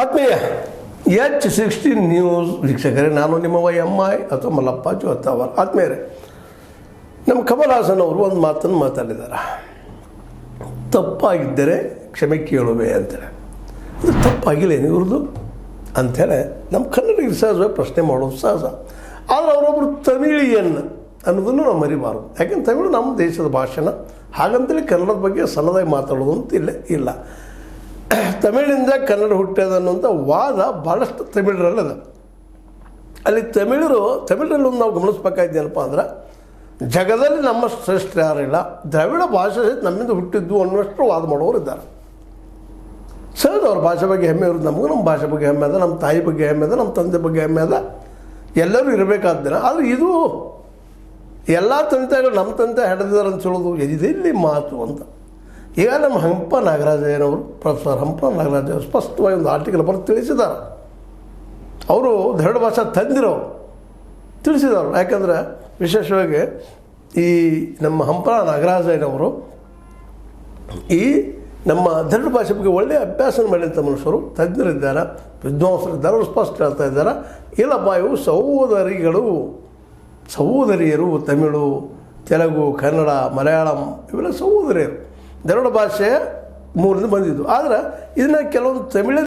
ಆತ್ಮೀಯ H16 news ವೀಕ್ಷಕರೇ, ನಾನು ನಿಮ್ಮ ವೈ ಅಥವಾ ಮಲ್ಲಪ್ಪ ಜೋತಾವರ್. ಆತ್ಮೀಯರೇ, ನಮ್ಮ ಕಮಲ್ ಹಾಸನ್ ಅವರು ಒಂದು ಮಾತನ್ನು ಮಾತಾಡಿದ್ದಾರೆ. ತಪ್ಪಾಗಿದ್ದರೆ ಕ್ಷಮೆ ಕೇಳುವೆ ಅಂತೇಳಿ. ಅದು ತಪ್ಪಾಗಿಲ್ಲ ಇವ್ರದ್ದು ಅಂಥೇಳಿ ನಮ್ಮ ಕನ್ನಡಿಗರು ಸಹಜವಾಗಿ ಪ್ರಶ್ನೆ ಮಾಡೋದು ಸಹಜ. ಆದರೆ ಅವರೊಬ್ಬರು ತಮಿಳಿಯನ್ ಅನ್ನೋದನ್ನು ನಾವು ಮರಿಬಾರ್ದು. ಯಾಕೆಂದ್ರೆ ತಮಿಳು ನಮ್ಮ ದೇಶದ ಭಾಷೆನ, ಹಾಗಂತೇಳಿ ಕನ್ನಡದ ಬಗ್ಗೆ ಸಣ್ಣದಾಗಿ ಮಾತಾಡೋದು ಅಂತ ಇಲ್ಲ. ತಮಿಳಿಂದ ಕನ್ನಡ ಹುಟ್ಟ್ಯದ ಅನ್ನೋಂಥ ವಾದ ಭಾಳಷ್ಟು ತಮಿಳರಲ್ಲದ. ಅಲ್ಲಿ ತಮಿಳರಲ್ಲಿ ಒಂದು ನಾವು ಗಮನಿಸ್ಬೇಕಾಯ್ತೇನಪ್ಪ ಅಂದ್ರೆ, ಜಗದಲ್ಲಿ ನಮ್ಮ ಶ್ರೇಷ್ಠ ಯಾರಿಲ್ಲ, ದ್ರಾವಿಡ ಭಾಷೆ ನಮ್ಮಿಂದ ಹುಟ್ಟಿದ್ದು ಅನ್ನುವಷ್ಟು ವಾದ ಮಾಡೋರು ಇದ್ದಾರೆ. ಸಹಜ ಅವ್ರ ಭಾಷೆ ಬಗ್ಗೆ ಹೆಮ್ಮೆ ಇರೋದು. ನಮಗೂ ನಮ್ಮ ಭಾಷೆ ಬಗ್ಗೆ ಹೆಮ್ಮೆ ಅದ, ನಮ್ಮ ತಾಯಿ ಬಗ್ಗೆ ಹೆಮ್ಮೆ ಅದ, ನಮ್ಮ ತಂದೆ ಬಗ್ಗೆ ಹೆಮ್ಮೆ ಅದ, ಎಲ್ಲರೂ ಇರಬೇಕಾದ್ದಿನ. ಆದರೆ ಇದು ಎಲ್ಲ ತಂದೆಗಳು ನಮ್ಮ ತಂದೆ ಹಿಡಿದಿದ್ದಾರೆ ಅಂತ ಹೇಳೋದು ಇದೆಲ್ಲಿ ಮಾತು ಅಂತ. ಈಗ ನಮ್ಮ ಹಂಪ ನಾಗರಾಜಯ್ಯನವರು, ಪ್ರೊಫೆಸರ್ ಹಂಪ ನಾಗರಾಜಯ್ಯವರು ಸ್ಪಷ್ಟವಾಗಿ ಒಂದು ಆರ್ಟಿಕಲ್ ಬರೆದು ತಿಳಿಸಿದ್ದಾರೆ. ಅವರು ದ್ರಾವಿಡ ಭಾಷಾ ತಂದಿರೋರು ತಿಳಿಸಿದವರು. ಯಾಕಂದರೆ ವಿಶೇಷವಾಗಿ ಈ ನಮ್ಮ ಹಂಪ ನಾಗರಾಜಯ್ಯನವರು ಈ ನಮ್ಮ ದ್ರಾವಿಡ ಭಾಷೆ ಬಗ್ಗೆ ಒಳ್ಳೆಯ ಅಭ್ಯಾಸ ಮಾಡಿದಂಥ ಮನುಷ್ಯರು, ತಜ್ಞರಿದ್ದಾರೆ, ವಿದ್ವಾಂಸರಿದ್ದಾರೆ. ಅವರು ಸ್ಪಷ್ಟ ಹೇಳ್ತಾ ಇದ್ದಾರೆ, ಇಲ್ಲಪ್ಪ ಇವು ಸಹೋದರಿಯರು. ತಮಿಳು, ತೆಲುಗು, ಕನ್ನಡ, ಮಲಯಾಳಂ ಇವೆಲ್ಲ ಸಹೋದರಿಯರು. ದ್ರಾವಿಡ ಭಾಷೆ ಮೂರಿಂದ ಬಂದಿದ್ದು. ಆದರೆ ಇದನ್ನು ಕೆಲವೊಂದು ತಮಿಳು